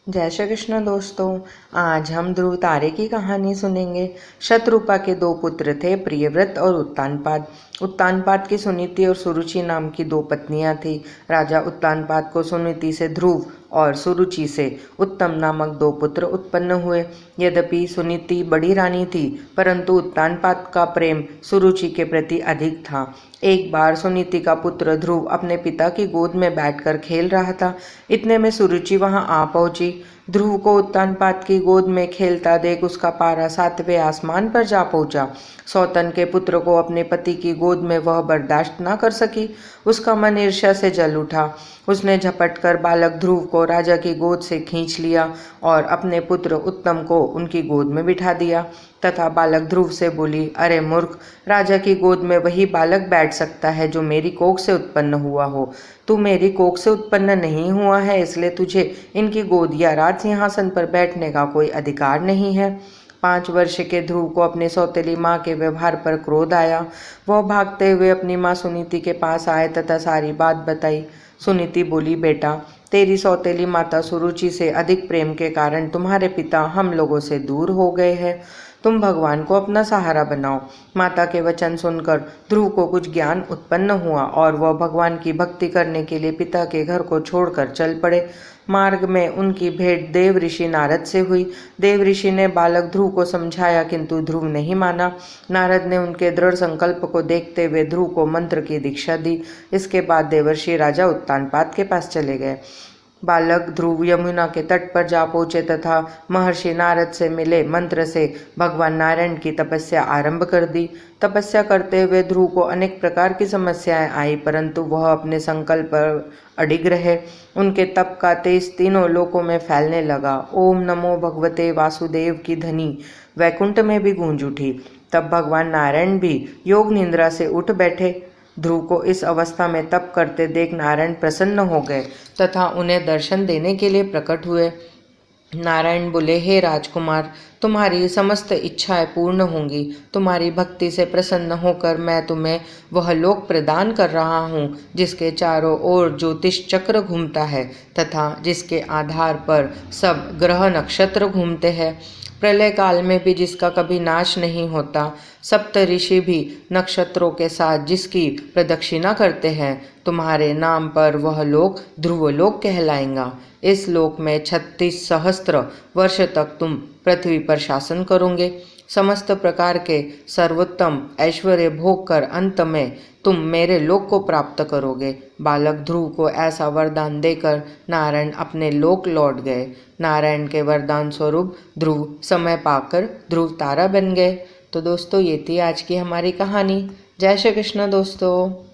जय श्री कृष्ण दोस्तों। आज हम ध्रुव तारे की कहानी सुनेंगे। शतरूपा के दो पुत्र थे, प्रियव्रत और उत्तानपाद। उत्तानपाद की सुनीति और सुरुचि नाम की दो पत्नियां थीं। राजा उत्तानपाद को सुनीति से ध्रुव और सुरुचि से उत्तम नामक दो पुत्र उत्पन्न हुए। यद्यपि सुनीति बड़ी रानी थी, परंतु उत्तानपाद का प्रेम सुरुचि के प्रति अधिक था। एक बार सुनीति का पुत्र ध्रुव अपने पिता की गोद में बैठकर खेल रहा था। इतने में सुरुचि वहां आ पहुंची। ध्रुव को उत्तानपाद की गोद में खेलता देख उसका पारा सातवें आसमान पर जा पहुंचा। सौतन के पुत्र को अपने पति की गोद में वह बर्दाश्त न कर सकी। उसका मन ईर्ष्या से जल उठा। उसने झपट कर बालक ध्रुव को राजा की गोद से खींच लिया और अपने पुत्र उत्तम को उनकी गोद में बिठा दिया तथा बालक ध्रुव से बोली, अरे मूर्ख, राजा की गोद में वही बालक बैठ सकता है जो मेरी कोख से उत्पन्न हुआ हो। तू मेरी कोख से उत्पन्न नहीं हुआ है, इसलिए तुझे इनकी गोद या राज सिंहासन पर बैठने का कोई अधिकार नहीं है। 5 वर्ष के ध्रुव को अपने सौतेली माँ के व्यवहार पर क्रोध आया। वह भागते हुए अपनी माँ सुनीति के पास आए तथा सारी बात बताई। सुनीति बोली, बेटा, तेरी सौतेली माता सुरुचि से अधिक प्रेम के कारण तुम्हारे पिता हम लोगों से दूर हो गए हैं। तुम भगवान को अपना सहारा बनाओ। माता के वचन सुनकर ध्रुव को कुछ ज्ञान उत्पन्न हुआ और वह भगवान की भक्ति करने के लिए पिता के घर को छोड़कर चल पड़े। मार्ग में उनकी भेंट देव ऋषि नारद से हुई। देव ऋषि ने बालक ध्रुव को समझाया, किंतु ध्रुव नहीं माना। नारद ने उनके दृढ़ संकल्प को देखते हुए ध्रुव को मंत्र की दीक्षा दी। इसके बाद देवर्षि राजा उत्तानपाद के पास चले गए। बालक ध्रुव यमुना के तट पर जा पहुंचे तथा महर्षि नारद से मिले मंत्र से भगवान नारायण की तपस्या आरंभ कर दी। तपस्या करते हुए ध्रुव को अनेक प्रकार की समस्याएं आई, परंतु वह अपने संकल्प पर अडिग रहे। उनके तप का तेज तीनों लोकों में फैलने लगा। ओम नमो भगवते वासुदेव की ध्वनि वैकुंठ में भी गूंज उठी। तब भगवान नारायण भी योग निद्रा से उठ बैठे। ध्रुव को इस अवस्था में तप करते देख नारायण प्रसन्न हो गए तथा उन्हें दर्शन देने के लिए प्रकट हुए। नारायण बोले, हे राजकुमार, तुम्हारी समस्त इच्छाएं पूर्ण होंगी। तुम्हारी भक्ति से प्रसन्न होकर मैं तुम्हें वह लोक प्रदान कर रहा हूँ जिसके चारों ओर ज्योतिष चक्र घूमता है तथा जिसके आधार पर सब ग्रह नक्षत्र घूमते हैं। प्रलय काल में भी जिसका कभी नाश नहीं होता। सप्त ऋषि भी नक्षत्रों के साथ जिसकी प्रदक्षिणा करते हैं। तुम्हारे नाम पर वह लोक ध्रुवलोक कहलाएगा। इस लोक में 36 सहस्त्र वर्ष तक तुम पृथ्वी पर शासन करोगे। समस्त प्रकार के सर्वोत्तम ऐश्वर्य भोग कर अंत में तुम मेरे लोक को प्राप्त करोगे। बालक ध्रुव को ऐसा वरदान देकर नारायण अपने लोक लौट गए। नारायण के वरदान स्वरूप ध्रुव समय पाकर ध्रुव तारा बन गए। तो दोस्तों, ये थी आज की हमारी कहानी। जय श्री कृष्ण दोस्तों।